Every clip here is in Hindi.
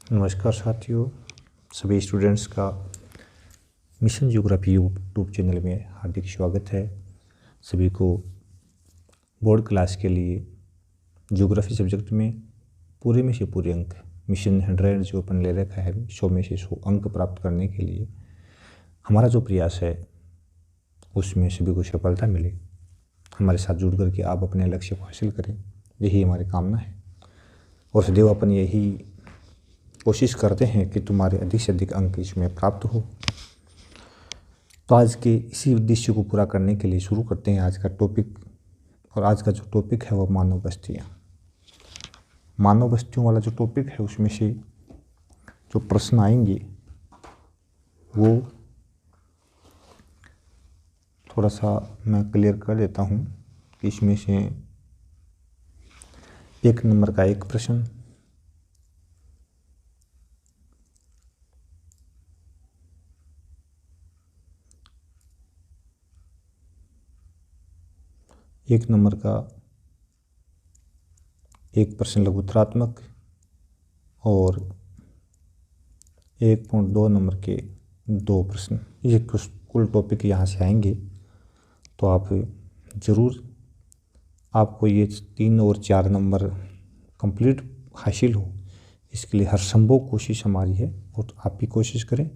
नमस्कार साथियों, सभी स्टूडेंट्स का मिशन ज्योग्राफी यूट्यूब चैनल में हार्दिक स्वागत है। सभी को बोर्ड क्लास के लिए ज्योग्राफी सब्जेक्ट में पूरे में से पूरे अंक मिशन 100 जो अपन ले रखा है 100 में से 100 अंक प्राप्त करने के लिए हमारा जो प्रयास है उसमें सभी को सफलता मिले। हमारे साथ जुड़ करके आप अपने लक्ष्य को हासिल करें, यही हमारी कामना है। और सदैव अपन यही कोशिश करते हैं कि तुम्हारे अधिक से अधिक अंक इसमें प्राप्त हो। तो आज के इसी उद्देश्य को पूरा करने के लिए शुरू करते हैं आज का टॉपिक। और आज का जो टॉपिक है वो मानव बस्तियाँ। मानव बस्तियों वाला जो टॉपिक है उसमें से जो प्रश्न आएंगे वो थोड़ा सा मैं क्लियर कर देता हूँ कि इसमें से 1 नंबर का एक प्रश्न, 1 नंबर का एक प्रश्न लघुत्तरात्मक और 1.2 नंबर के 2 प्रश्न, ये कुल टॉपिक यहाँ से आएंगे। तो आप ज़रूर आपको ये 3 और 4 नंबर कंप्लीट हासिल हो, इसके लिए हर संभव कोशिश हमारी है और आप भी कोशिश करें।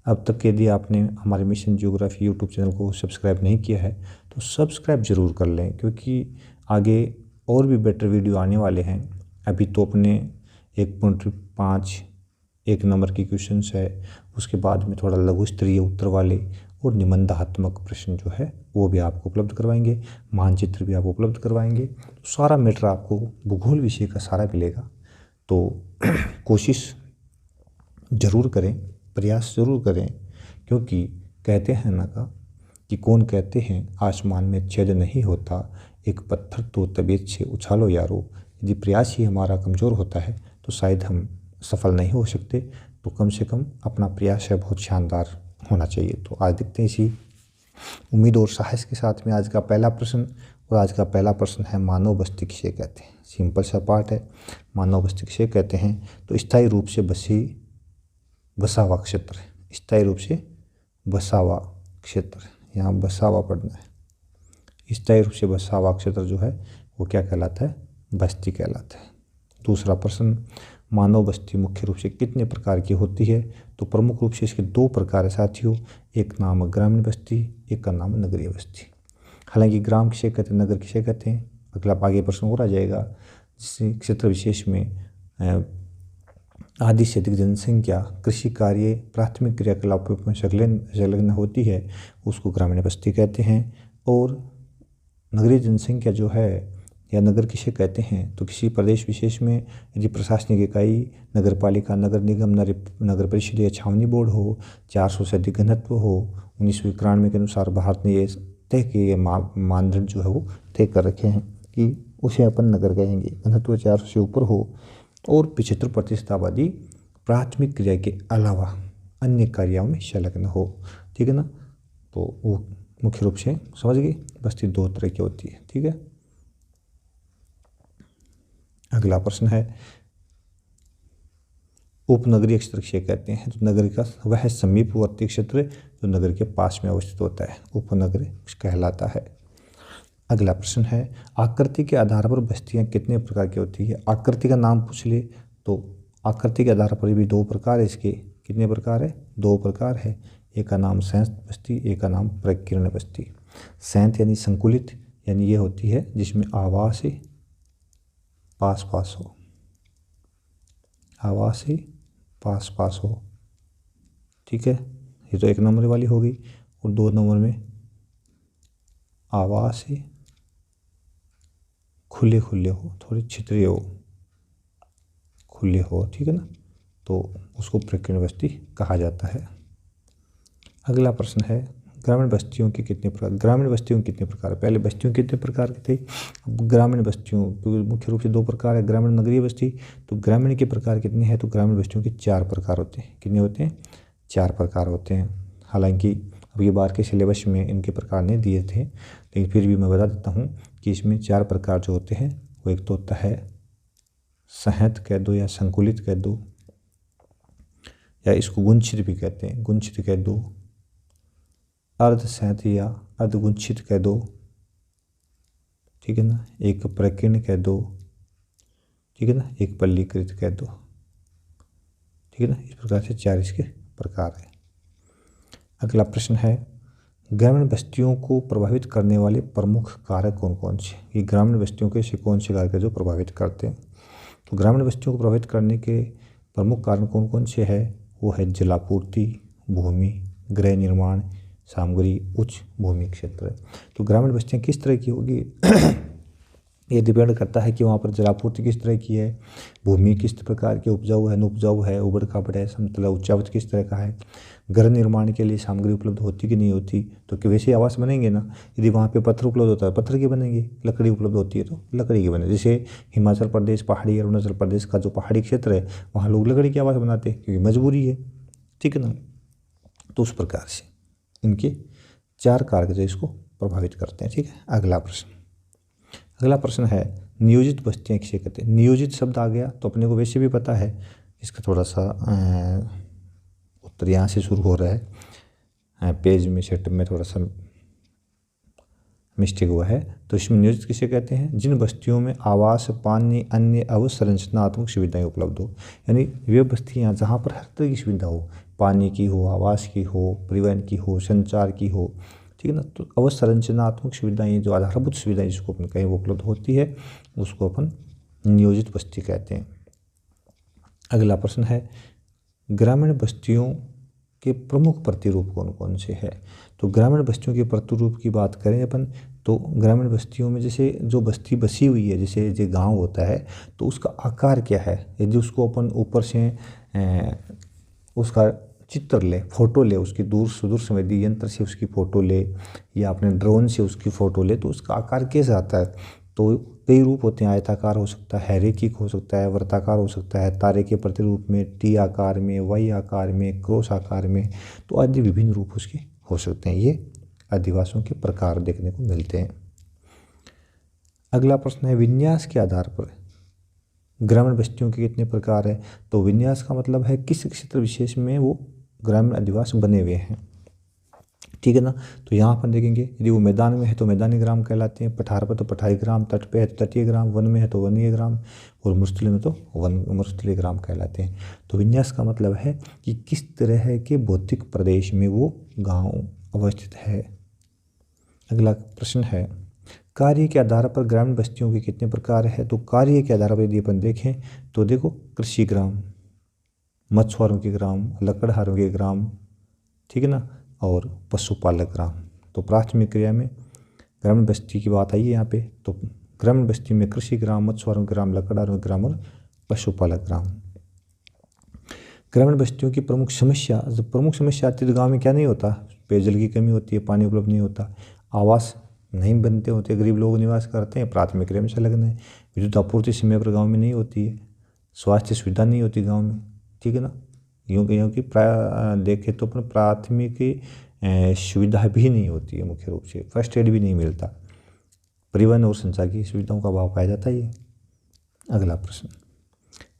अब तक यदि आपने हमारे मिशन ज्योग्राफी यूट्यूब चैनल को सब्सक्राइब नहीं किया है तो सब्सक्राइब ज़रूर कर लें, क्योंकि आगे और भी बेटर वीडियो आने वाले हैं। अभी तो अपने 1.5 1 नंबर की क्वेश्चंस है, उसके बाद में थोड़ा लघु स्तरीय उत्तर वाले और निबंधात्मक प्रश्न जो है वो भी आपको उपलब्ध करवाएंगे, मानचित्र भी आपको उपलब्ध करवाएंगे। तो सारा मैटर आपको भूगोल विषय का सारा मिलेगा। तो कोशिश ज़रूर करें, प्रयास ज़रूर करें, क्योंकि कहते हैं ना कि कौन कहते हैं आसमान में छेद नहीं होता, एक पत्थर तो तबीयत से उछालो यारो। यदि प्रयास ही हमारा कमज़ोर होता है तो शायद हम सफल नहीं हो सकते। तो कम से कम अपना प्रयास है बहुत शानदार होना चाहिए। तो आज देखते हैं इसी उम्मीद और साहस के साथ में आज का पहला प्रश्न। और आज का पहला प्रश्न है मानव बस्ती किसे कहते हैं। सिंपल सा पार्ट है, मानव बस्ती किसे कहते हैं। तो स्थायी रूप से बसा हुआ क्षेत्र है, स्थायी रूप से बसा हुआ क्षेत्र, यहाँ बसा हुआ पढ़ना है। स्थायी रूप से बसा हुआ क्षेत्र जो है वो क्या कहलाता है, बस्ती कहलाता है। दूसरा प्रश्न, मानव बस्ती मुख्य रूप से कितने प्रकार की होती है। तो प्रमुख रूप से इसके 2 प्रकार है साथियों, एक नाम ग्रामीण बस्ती, एक का नाम नगरीय बस्ती। हालांकि ग्राम किसे कहते हैं, नगर किसे कहते हैं, अगला आगे प्रश्न और आ जाएगा। जिससे क्षेत्र विशेष में आधी से अधिक जनसंख्या कृषि कार्य प्राथमिक क्रियाकलापों में संलग्न होती है उसको ग्रामीण बस्ती कहते हैं। और नगरीय जनसंख्या जो है या नगर किसे कहते हैं, तो किसी प्रदेश विशेष में यदि प्रशासनिक इकाई नगर पालिका, नगर निगम, नगर परिषद या छावनी बोर्ड हो, 400 से अधिक घनत्व हो, 1991 के अनुसार भारत ने ये तय किए मानदंड जो है वो तय कर रखे हैं कि उसे अपन नगर कहेंगे। घनत्व 400 से ऊपर हो और 75% आबादी प्राथमिक क्रिया के अलावा अन्य कार्यों में संलग्न हो, ठीक है ना। तो वो मुख्य रूप से समझ गए, बस्ती 2 तरह की होती है, ठीक है। अगला प्रश्न है उपनगरीय क्षेत्र किसे कहते हैं। तो नगर का वह समीपवर्ती क्षेत्र जो नगर के पास में अवस्थित होता है उपनगरीय कहलाता है। अगला प्रश्न है आकृति के आधार पर बस्तियां कितने प्रकार की होती है। आकृति का नाम पूछ ले तो आकृति के आधार पर भी 2 प्रकार है इसके। कितने प्रकार है, 2 प्रकार है। एक का नाम संयुक्त बस्ती, एक का नाम प्रकीर्ण बस्ती। संयुक्त यानी संकुलित, यानी ये होती है जिसमें आवास से पास पास हो, आवास से पास पास हो, ठीक है। ये तो 1 नंबर वाली होगी। और 2 नंबर में आवास से खुले खुले हो, थोड़े छितरे हो, खुले हो, ठीक है ना। तो उसको प्रकीर्ण बस्ती कहा जाता है। अगला प्रश्न है ग्रामीण बस्तियों के कितने प्रकार। ग्रामीण बस्तियों के कितने प्रकार, पहले बस्तियों कितने प्रकार के थे, अब ग्रामीण बस्तियों मुख्य रूप से 2 प्रकार है, ग्रामीण नगरीय बस्ती। तो ग्रामीण के प्रकार कितने हैं, तो ग्रामीण बस्तियों के 4 प्रकार होते हैं। कितने होते हैं, 4 प्रकार होते हैं। हालांकि अब ये बार के सिलेबस में इनके प्रकार नहीं दिए थे, लेकिन फिर भी मैं बता देता हूँ कि इसमें 4 प्रकार जो होते हैं वो एक तो होता है संहत कह दो या संकुलित कह दो, या इसको गुंछित भी कहते हैं, गुंछित कह दो, अर्धसंहत या अर्धगुंछित कह दो, ठीक है ना, एक प्रकीर्ण कह दो, ठीक है ना, एक पल्लीकृत कह दो, ठीक है ना। इस प्रकार से 4 इसके प्रकार हैं। अगला प्रश्न है, ग्रामीण बस्तियों को प्रभावित करने वाले प्रमुख कारक कौन कौन से? ये ग्रामीण बस्तियों के से कौन से कारक है जो प्रभावित करते हैं? तो ग्रामीण बस्तियों को प्रभावित करने के प्रमुख कारण कौन कौन से है? वो है जलापूर्ति, भूमि, गृह निर्माण सामग्री, उच्च भूमि क्षेत्र। तो ग्रामीण बस्तियाँ किस तरह की होगी ये डिपेंड करता है कि वहाँ पर जलापूर्ति किस तरह की है, भूमि किस प्रकार की उपजाऊ है, अनुपजाऊ है, उबड़ खाबड़ है, समतल उच्चावच किस तरह का है, घर निर्माण के लिए सामग्री उपलब्ध होती कि नहीं होती, तो कि वैसे आवास बनेंगे ना। यदि वहाँ पे पत्थर उपलब्ध होता है पत्थर के बनेंगे, लकड़ी उपलब्ध होती है तो लकड़ी के बने। जैसे हिमाचल प्रदेश पहाड़ी, अरुणाचल प्रदेश का जो पहाड़ी क्षेत्र है वहाँ लोग लकड़ी के आवास बनाते हैं क्योंकि मजबूरी है, ठीक है ना। तो उस प्रकार से इनके 4 कारक जो इसको प्रभावित करते हैं, ठीक है। अगला प्रश्न है, नियोजित बस्तियाँ किसे कहते हैं? नियोजित शब्द आ गया तो अपने को वैसे भी पता है, इसका थोड़ा सा उत्तर यहाँ से शुरू हो रहा है, पेज में सेट में थोड़ा सा मिस्टेक हुआ है। तो इसमें नियोजित किसे कहते हैं? जिन बस्तियों में आवास, पानी, अन्य अवसंरचनात्मक सुविधाएं उपलब्ध हो, यानी वे बस्तियाँ जहाँ पर हर तरह की सुविधा हो, पानी की हो, आवास की हो, परिवहन की हो, संचार की हो, ठीक है ना। तो अवसंरचनात्मक सुविधाएं, जो आधारभूत सुविधाएं जिसको अपन कहें वो उपलब्ध होती है, उसको अपन नियोजित बस्ती कहते हैं। अगला प्रश्न है, ग्रामीण बस्तियों के प्रमुख प्रतिरूप कौन कौन से है? तो ग्रामीण बस्तियों के प्रतिरूप की बात करें अपन तो ग्रामीण बस्तियों में जैसे जो बस्ती बसी हुई है, जैसे जो गांव होता है तो उसका आकार क्या है, यदि उसको अपन ऊपर से उसका चित्र ले, फोटो ले, उसकी दूर सुदूर संवेदी यंत्र से उसकी फ़ोटो ले या अपने ड्रोन से उसकी फ़ोटो ले तो उसका आकार कैसा आता है? तो कई रूप होते हैं, आयताकार हो सकता है, रेखिक हो सकता है, वर्ताकार हो सकता है, तारे के प्रतिरूप में, टी आकार में, वाई आकार में, क्रॉस आकार में, तो आदि विभिन्न रूप उसके हो सकते हैं। ये आदिवासियों के प्रकार देखने को मिलते हैं। अगला प्रश्न है, विन्यास के आधार पर ग्रामीण बस्तियों के कितने प्रकार है? तो विन्यास का मतलब है किस क्षेत्र विशेष में वो ग्रामीण आदिवास बने हुए हैं, ठीक है ना। तो यहाँ पर देखेंगे, यदि वो मैदान में है तो मैदानी ग्राम कहलाते हैं, पठार पर तो पठारी ग्राम, तट पे है तो तटीय ग्राम, वन में है तो वनीय ग्राम, और मरुस्थलीय में तो मरुस्थलीय ग्राम कहलाते हैं। तो विन्यास का मतलब है कि किस तरह के भौतिक प्रदेश में वो गाँव अवस्थित है। अगला प्रश्न है, कार्य के आधार पर ग्रामीण बस्तियों के कितने प्रकार है? तो कार्य के आधार पर यदि अपन देखें तो देखो, कृषि ग्राम, मछुआरों के ग्राम, लकड़हारों के ग्राम, ठीक है ना, और पशुपालक ग्राम। तो प्राथमिक क्रिया में ग्रामीण बस्ती की बात आई है यहाँ पे, तो ग्रामीण बस्ती में कृषि ग्राम, मछुआरों के ग्राम, लकड़हारों के ग्राम और पशुपालक ग्राम। ग्रामीण बस्तियों की प्रमुख समस्या, जब प्रमुख समस्या आती है तो गाँव में क्या नहीं होता? पेयजल की कमी होती है, पानी उपलब्ध नहीं होता, आवास नहीं बनते होते, गरीब लोग निवास करते हैं, प्राथमिक क्रिया में संलग्न है, विद्युत आपूर्ति समय पर गाँव में नहीं होती है, स्वास्थ्य सुविधा नहीं होती गाँव में, ठीक है ना। क्योंकि प्राय देखें तो अपन प्राथमिक सुविधा भी नहीं होती है, मुख्य रूप से फर्स्ट एड भी नहीं मिलता, परिवहन और संचार की सुविधाओं का अभाव पाया जाता है। अगला प्रश्न,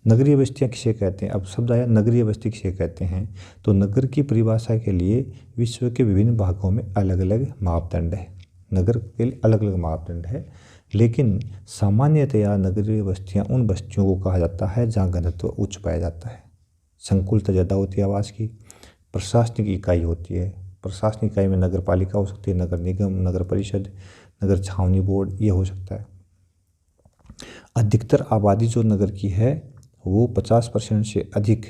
नगरीय बस्तियाँ किसे कहते हैं? अब शब्द आया नगरीय बस्ती किसे कहते हैं? तो नगर की परिभाषा के लिए विश्व के विभिन्न भागों में अलग अलग मापदंड है, नगर के लिए अलग अलग मापदंड है, लेकिन सामान्यतया नगरीय बस्तियाँ उन बस्तियों को कहा जाता है जहाँ घनत्व उच्च पाया जाता है, संकुलता ज़्यादा होती है आवास की, प्रशासनिक इकाई होती है, प्रशासनिक इकाई में नगर पालिका हो सकती है, नगर निगम, नगर परिषद, नगर छावनी बोर्ड, ये हो सकता है। अधिकतर आबादी जो नगर की है वो 50% से अधिक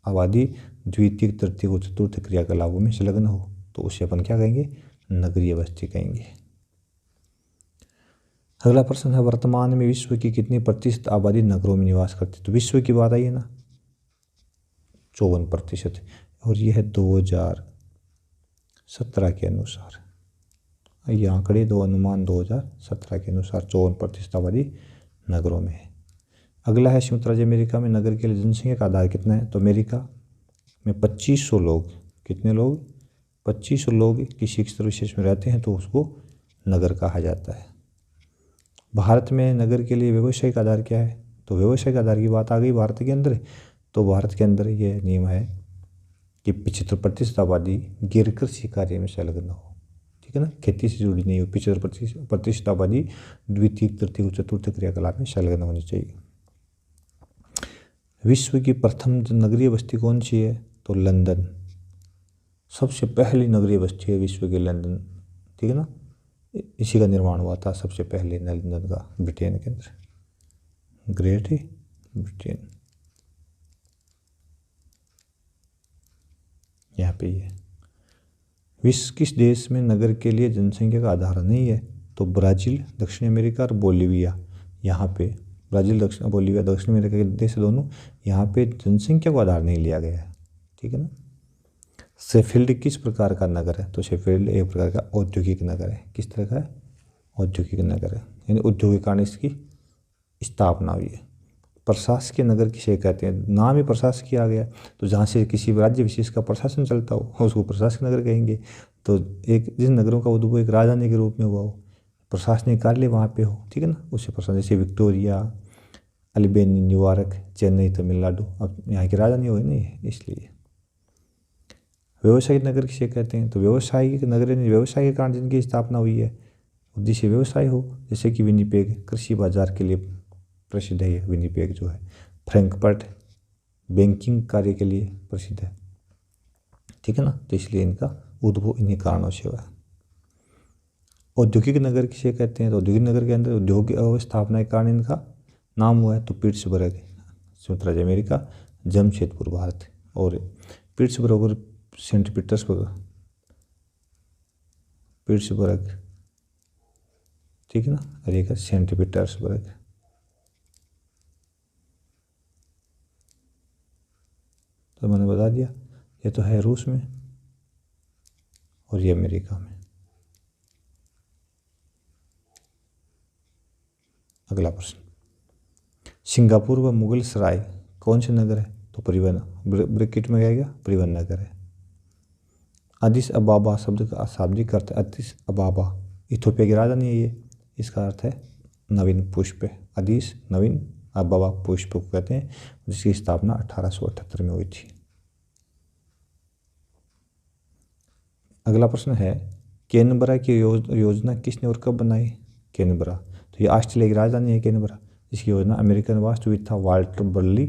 आबादी द्वितीय, तृतीय और चतुर्थ क्रियाकलापों में संलग्न हो तो उसे अपन क्या कहेंगे? नगरीय बस्ती कहेंगे। अगला प्रश्न है, वर्तमान में विश्व की कितनी प्रतिशत आबादी नगरों में निवास करती है? तो विश्व की बात आई है ना, 54%, और यह है 2017 के अनुसार, ये आंकड़े दो अनुमान 2017 के अनुसार 54% आबादी नगरों में है। अगला है, संयुक्त राज्य अमेरिका में नगर के लिए जनसंख्या का आधार कितना है? तो अमेरिका में 2500 लोग, कितने लोग? 2500 लोग किसी क्षेत्र विशेष में रहते हैं तो उसको नगर कहा जाता है। भारत में नगर के लिए व्यावसायिक आधार क्या है? तो व्यावसायिक आधार की बात आ गई भारत के अंदर, तो भारत के अंदर ये नियम है कि 75% आबादी गैर कृषि कार्य में संलग्न हो, ठीक है ना, खेती से जुड़ी नहीं हो। 75% आबादी द्वितीय, तृतीय और चतुर्थ क्रियाकलाप में संलग्न होनी चाहिए। विश्व की प्रथम नगरीय बस्ती कौन सी है? तो लंदन। सबसे पहली नगरीय बस्ती है विश्व की लंदन, ठीक है ना। इसी का निर्माण हुआ था सबसे पहले लंदन का, ब्रिटेन के अंदर, ग्रेट ब्रिटेन, यहाँ पे ये। विश्व किस देश में नगर के लिए जनसंख्या का आधार नहीं है? तो ब्राज़ील, दक्षिण अमेरिका और बोलीविया। यहाँ पे ब्राज़ील, बोलीविया, दक्षिण अमेरिका के देश दोनों, यहाँ पे जनसंख्या को आधार नहीं लिया गया है, ठीक है ना। शेफील्ड किस प्रकार का नगर है? तो शेफील्ड एक प्रकार का औद्योगिक नगर है। किस तरह का है? औद्योगिक नगर है, यानी उद्योग के कारण इसकी स्थापना हुई है। प्रशासकीय नगर किसे कहते हैं? नाम ही प्रशासकीय आ गया, तो जहाँ से किसी राज्य विशेष का प्रशासन चलता हो उसको प्रशासकीय नगर कहेंगे। तो एक जिन नगरों का उद्भव एक राजधानी के रूप में हुआ हो, प्रशासनिक कार्यालय वहाँ पे हो, ठीक है ना, उससे प्रशासन, जैसे Victoria, Albany, New York, Chennai Tamil Nadu, अब यहाँ की राजधानी हो नहीं है इसलिए। व्यवसायिक नगर किसे कहते हैं? तो व्यवसायिक नगर व्यवसाय के कारण जिनकी स्थापना हुई है, उद्देश्य व्यवसाय हो, जैसे कि विनिपेग कृषि बाजार के लिए प्रसिद्ध है, विनिपेग जो है। फ्रैंकफर्ट बैंकिंग कार्य के लिए प्रसिद्ध है, ठीक है ना, तो इसलिए इनका उद्भव इन्हीं कारणों से हुआ है। औद्योगिक नगर किसे कहते हैं? तो औद्योगिक नगर के अंदर उद्योग की स्थापना के कारण इनका नाम हुआ है। तो पिट्सबर्ग संयुक्त राज्य अमेरिका, जमशेदपुर भारत, और पिट्सबर्ग और सेंट पीटर्सबर्ग, ठीक है ना, और एक सेंट पीटर्सबर्ग। तो मैंने बता दिया, ये तो है रूस में और ये अमेरिका में। अगला प्रश्न, सिंगापुर व मुगल सराय कौन से नगर है? तो परिवहन, ब्रैकेट में आएगा परिवहन नगर है। अदिस अबाबा शब्द का शाब्दिक अर्थ, अदिस अबाबा इथोपिया की राजधानी है ये, इसका अर्थ है नवीन पुष्प। अदिस नवीन, अबाबा पुष्प को कहते हैं, जिसकी स्थापना 1878 में हुई थी। अगला प्रश्न है, कैनबरा की योजना किसने और कब बनाई? कैनबरा, तो ये ऑस्ट्रेलिया की राजधानी है कैनबरा। इसकी योजना अमेरिकन वास्तुविद था वाल्टर बर्ली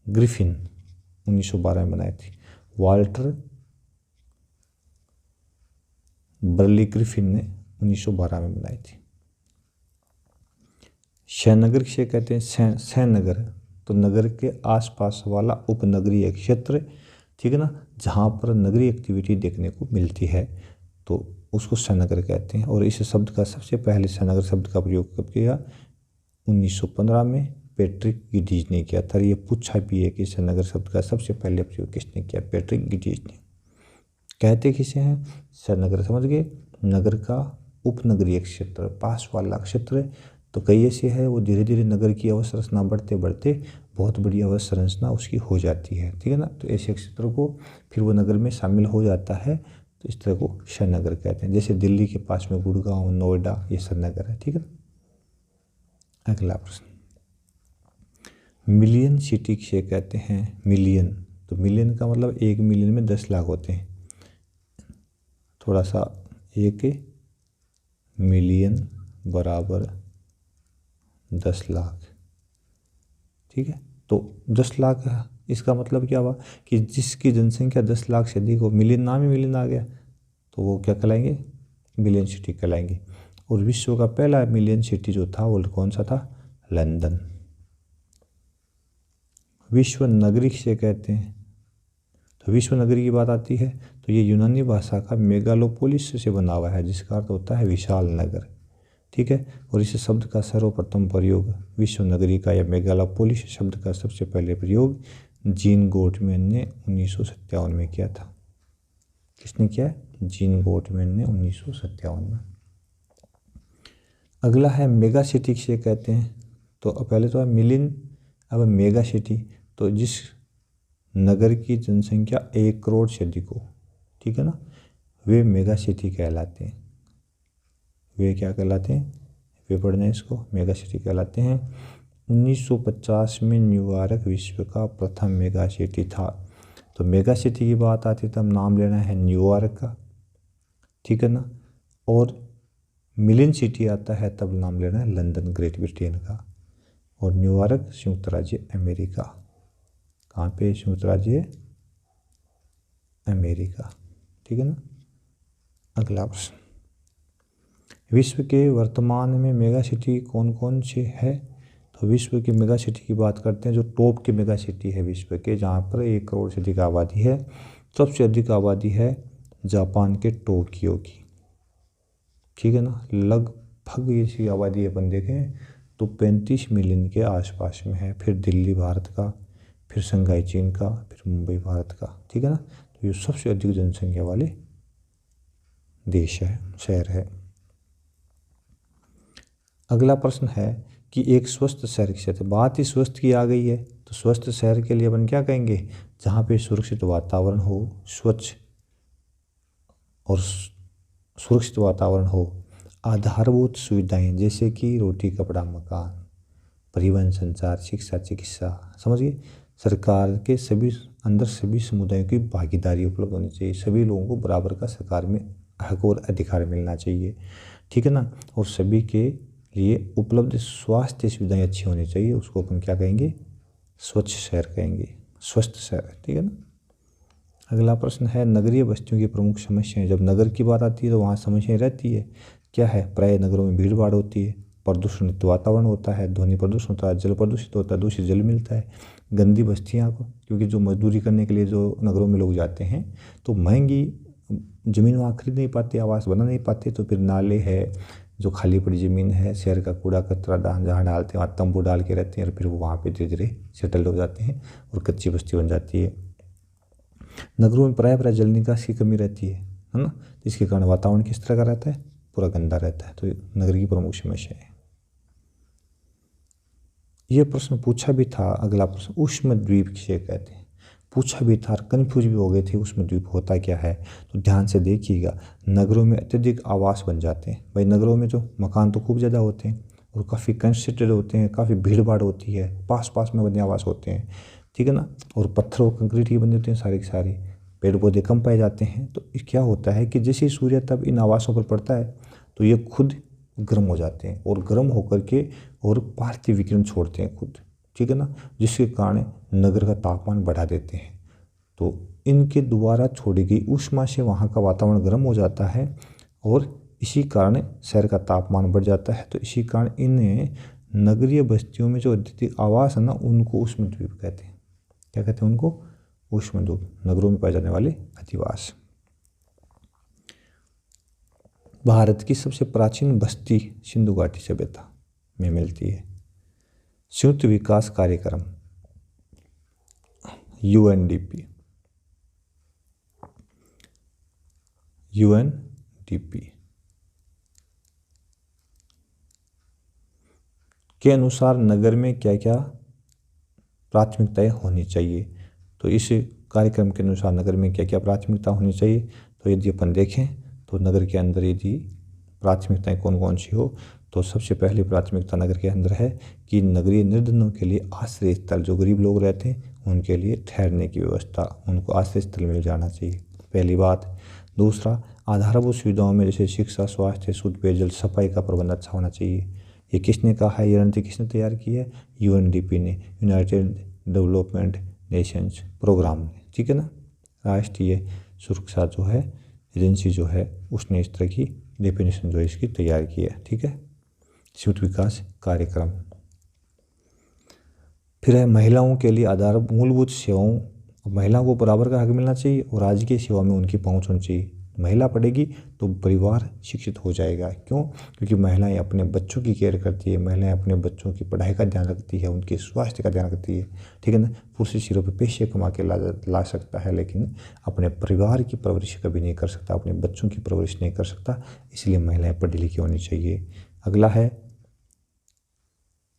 ग्रिफिन 1912 में बनाई थी। वाल्टर बर्ली ग्रिफिन ने 1912 में बनाई थी। शहनगर किसे कहते हैं? शहनगर, तो नगर के आसपास वाला उपनगरीय क्षेत्र, ठीक है ना, जहाँ पर नगरीय एक्टिविटी देखने को मिलती है, तो उसको शहनगर कहते हैं। और इस शब्द का सबसे पहले शहनगर शब्द का प्रयोग कब किया? 1915 में पैट्रिक गिडीज ने किया था। ये पूछा भी है कि शहनगर शब्द का सबसे पहले प्रयोग किसने किया? पैट्रिक गिडीज ने। कहते किसे हैं? शहनगर, समझ गए, नगर का उपनगरीय क्षेत्र, पास वाला क्षेत्र। तो कई ऐसे है वो धीरे धीरे नगर की अवसंरचना बढ़ते बढ़ते बहुत बड़ी अवसंरचना उसकी हो जाती है, ठीक है ना, तो ऐसे क्षेत्र को फिर वो नगर में शामिल हो जाता है, तो इस तरह को शहनगर कहते हैं। जैसे दिल्ली के पास में गुड़गांव, नोएडा, ये शहनगर है, ठीक है ना। अगला प्रश्न, मिलियन सिटी किसे कहते हैं? मिलियन, तो मिलियन का मतलब 1 मिलियन में 10 लाख होते हैं, थोड़ा सा, 1 मिलियन बराबर 10 लाख, ठीक है। तो 10 लाख, इसका मतलब क्या हुआ कि जिसकी जनसंख्या 10 लाख से अधिक हो, मिलियन, नाम ही मिलियन आ गया, तो वो क्या कहलाएंगे? मिलियन सिटी कहलाएंगे। और विश्व का पहला मिलियन सिटी जो था वो कौन सा था? लंदन। विश्व नगरी किसे कहते हैं? तो विश्व नगरी की बात आती है तो ये यूनानी भाषा का मेगालोपोलिस से बना हुआ है, जिसका अर्थ होता है विशाल नगर, ठीक है। और इस शब्द का सर्वप्रथम प्रयोग विश्व नगरी का या मेगालोपोलिस शब्द का सबसे पहले प्रयोग जीन गोटमैन ने 1957 में किया था। किसने किया है? जीन गोटमैन ने 1957 में। अगला है मेगा सिटी किसे कहते हैं? तो पहले तो है मिलियन, अब मेगा सिटी, तो जिस नगर की जनसंख्या 1 करोड़ से अधिक हो, ठीक है ना, वे मेगा सिटी कहलाते हैं। वे क्या कहलाते हैं? वे पढ़ना है इसको, मेगा सिटी कहलाते हैं। 1950 में न्यूयॉर्क विश्व का प्रथम मेगा सिटी था। तो मेगा सिटी की बात आती है तब नाम लेना है न्यूयॉर्क का, ठीक है ना। और मिलियन सिटी आता है तब नाम लेना है लंदन ग्रेट ब्रिटेन का। और न्यूयॉर्क संयुक्त राज्य अमेरिका, कहाँ पे? संयुक्त राज्य अमेरिका, ठीक है ना। अगला प्रश्न, विश्व के वर्तमान में मेगा सिटी कौन कौन से है? तो विश्व की मेगा सिटी की बात करते हैं, जो टॉप की मेगा सिटी है विश्व के, जहाँ पर 1 करोड़ से अधिक आबादी है। सबसे अधिक आबादी है जापान के टोक्यो की, ठीक है ना। लगभग इसकी आबादी अपन देखें तो 35 मिलियन के आसपास में है। फिर दिल्ली भारत का, फिर शंघाई चीन का, फिर मुंबई भारत का, ठीक है ना। तो ये सबसे अधिक जनसंख्या वाले देश है, शहर है। अगला प्रश्न है कि एक स्वस्थ शहर की क्षेत्र, बात ही स्वस्थ की आ गई है, तो स्वस्थ शहर के लिए अपन क्या कहेंगे? जहाँ पे सुरक्षित वातावरण हो, स्वच्छ और सुरक्षित वातावरण हो, आधारभूत सुविधाएं जैसे कि रोटी कपड़ा मकान, परिवहन संचार, शिक्षा चिकित्सा, समझिए, सरकार के सभी अंदर सभी समुदायों की भागीदारी उपलब्ध होनी चाहिए। सभी लोगों को बराबर का सरकार में हक और अधिकार मिलना चाहिए, ठीक है ना। और सभी के लिए उपलब्ध स्वास्थ्य सुविधाएं अच्छी होनी चाहिए। उसको अपन क्या कहेंगे? स्वच्छ शहर कहेंगे, स्वस्थ शहर, ठीक है ना। अगला प्रश्न है नगरीय बस्तियों की प्रमुख समस्याएं। जब नगर की बात आती है तो वहाँ समस्याएं रहती है। क्या है? प्राय नगरों में भीड़ भाड़ होती है, प्रदूषणित वातावरण होता है, ध्वनि प्रदूषण होता है, जल प्रदूषित होता है, दूषित जल मिलता है, गंदी बस्तियाँ को, क्योंकि जो मजदूरी करने के लिए जो नगरों में लोग जाते हैं तो महंगी ज़मीन वहाँ खरीद नहीं पाते, आवास बना नहीं पाते, तो फिर नाले है, जो खाली पड़ी ज़मीन है, शहर का कूड़ा कचरा जहाँ डालते हैं वहाँ तंबू डाल के रहते हैं, और फिर वो वहाँ पे धीरे धीरे सेटल हो जाते हैं और कच्ची बस्ती बन जाती है। नगरों में प्राय जल निकास की कमी रहती है ना, जिसके कारण वातावरण किस तरह का रहता है? पूरा गंदा रहता है। तो नगर की प्रमुख समस्या है। ये प्रश्न पूछा भी था, अगला प्रश्न, उष्म द्वीप किसे कहते हैं? पूछा भी था, कन्फ्यूज भी हो गए थे, उष्म द्वीप होता क्या है? तो ध्यान से देखिएगा, नगरों में अत्यधिक आवास बन जाते हैं। भाई नगरों में जो मकान तो खूब ज़्यादा होते हैं और काफ़ी कंस्ट्रक्टेड होते हैं, काफ़ी भीड़ भाड़ होती है, पास पास में बने आवास होते हैं, ठीक है ना। और पत्थर और कंक्रीट की बने होते हैं सारे के सारे, पेड़ पौधे कम पाए जाते हैं। तो क्या होता है कि जैसे सूर्य तब इन आवासों पर पड़ता है तो ये खुद गर्म हो जाते हैं, और गर्म होकर के और पार्थिव विकिरण छोड़ते हैं खुद, ठीक है ना, जिसके कारण नगर का तापमान बढ़ा देते हैं। तो इनके द्वारा छोड़ी गई ऊष्मा से वहाँ का वातावरण गर्म हो जाता है और इसी कारण शहर का तापमान बढ़ जाता है। तो इसी कारण इन्हें नगरीय बस्तियों में जो अत्यधिक आवास है ना, उनको उष्म द्वीप कहते हैं। क्या कहते हैं उनको? उष्म द्वीप, नगरों में पाए जाने वाले अधिवास। भारत की सबसे प्राचीन बस्ती सिंधु घाटी सभ्यता में मिलती है। संयुक्त विकास कार्यक्रम यूएनडीपी के अनुसार नगर में क्या क्या प्राथमिकताएं होनी चाहिए? तो इस कार्यक्रम के अनुसार नगर में क्या क्या प्राथमिकता होनी चाहिए? तो यदि अपन देखें तो नगर के अंदर यदि प्राथमिकताएं कौन कौन सी हो, तो सबसे पहली प्राथमिकता नगर के अंदर है कि नगरीय निर्धनों के लिए आश्रय स्थल, जो गरीब लोग रहते हैं उनके लिए ठहरने की व्यवस्था, उनको आश्रय स्थल मिल जाना चाहिए, पहली बात। दूसरा, आधारभूत सुविधाओं में जैसे शिक्षा, स्वास्थ्य, शुद्ध पेयजल, सफाई का प्रबंध अच्छा होना चाहिए। ये किसने कहा है? ये रणनीति किसने तैयार की है? यूएनडीपी ने, यूनाइटेड डेवलपमेंट नेशंस प्रोग्राम ने, ठीक है ना। राष्ट्रीय सुरक्षा जो है एजेंसी जो है उसने इस तरह की डेफिनेशन जो है इसकी तैयार की है, ठीक है। संयुक्त विकास कार्यक्रम। फिर है महिलाओं के लिए आधार मूलभूत सेवाओं, महिलाओं को बराबर का हक मिलना चाहिए और राजकीय सेवा में उनकी पहुंच होनी चाहिए। महिला पढ़ेगी तो परिवार शिक्षित हो जाएगा। क्यों? क्योंकि महिलाएं अपने बच्चों की केयर करती है, महिलाएं अपने बच्चों की पढ़ाई का ध्यान रखती है, उनके स्वास्थ्य का ध्यान रखती है, ठीक है ना। पुरुष सिरों पर पैसे कमा के ला सकता है, लेकिन अपने परिवार की परवरिश कभी नहीं कर सकता, अपने बच्चों की परवरिश नहीं कर सकता, इसलिए महिलाएं पढ़ी लिखी होनी चाहिए। अगला है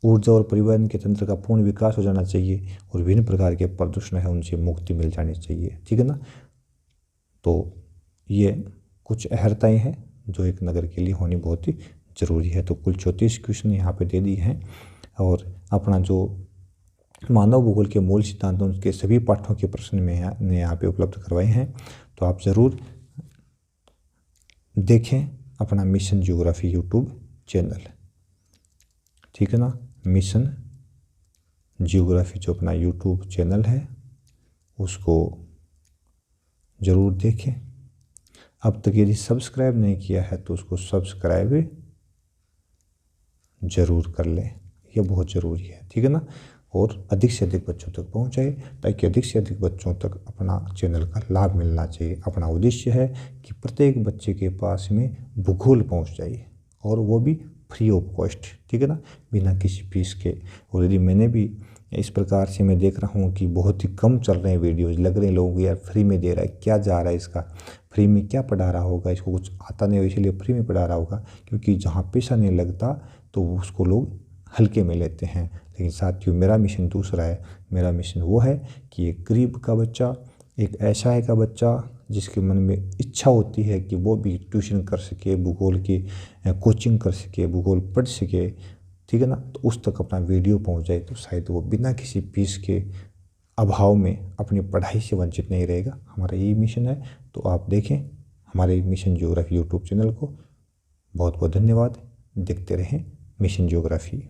ऊर्जा और परिवहन के तंत्र का पूर्ण विकास हो जाना चाहिए और विभिन्न प्रकार के प्रदूषण है उनसे मुक्ति मिल जानी चाहिए, ठीक है ना। तो ये कुछ अहर्ताएँ हैं जो एक नगर के लिए होनी बहुत ही ज़रूरी है। तो कुल 34 क्वेश्चन यहाँ पे दे दी हैं और अपना जो मानव भूगोल के मूल सिद्धांतों के सभी पाठों के प्रश्न में यहाँ पे उपलब्ध करवाए हैं। तो आप ज़रूर देखें अपना मिशन ज्योग्राफी यूट्यूब चैनल, ठीक है ना। मिशन ज्योग्राफी जो अपना यूट्यूब चैनल है उसको ज़रूर देखें। अब तक यदि सब्सक्राइब नहीं किया है तो उसको सब्सक्राइब ज़रूर कर लें, यह बहुत ज़रूरी है, ठीक है ना। और अधिक से अधिक बच्चों तक पहुंचाए ताकि अधिक से अधिक बच्चों तक अपना चैनल का लाभ मिलना चाहिए। अपना उद्देश्य है कि प्रत्येक बच्चे के पास में भूगोल पहुंच जाए और वो भी फ्री ऑफ कॉस्ट, ठीक है ना, बिना किसी फीस के। और यदि मैंने भी इस प्रकार से मैं देख रहा हूँ कि बहुत ही कम चल रहे हैं वीडियोज़, लग रहे हैं लोगों को यार फ्री में दे रहा है, क्या जा रहा है इसका, फ्री में क्या पढ़ा रहा होगा, इसको कुछ आता नहीं हो इसलिए फ्री में पढ़ा रहा होगा। क्योंकि जहाँ पैसा नहीं लगता तो उसको लोग हल्के में लेते हैं। लेकिन साथियों मेरा मिशन दूसरा है। मेरा मिशन वो है कि एक गरीब का बच्चा, एक ऐसा है का बच्चा जिसके मन में इच्छा होती है कि वो भी ट्यूशन कर सके, भूगोल की कोचिंग कर सके, भूगोल पढ़ सके, ठीक है ना, तो उस तक अपना वीडियो पहुंच जाए तो शायद वो बिना किसी फीस के अभाव में अपनी पढ़ाई से वंचित नहीं रहेगा। हमारा यही मिशन है। तो आप देखें हमारे मिशन ज्योग्राफी यूट्यूब चैनल को। बहुत बहुत धन्यवाद। देखते रहें मिशन ज्योग्राफी।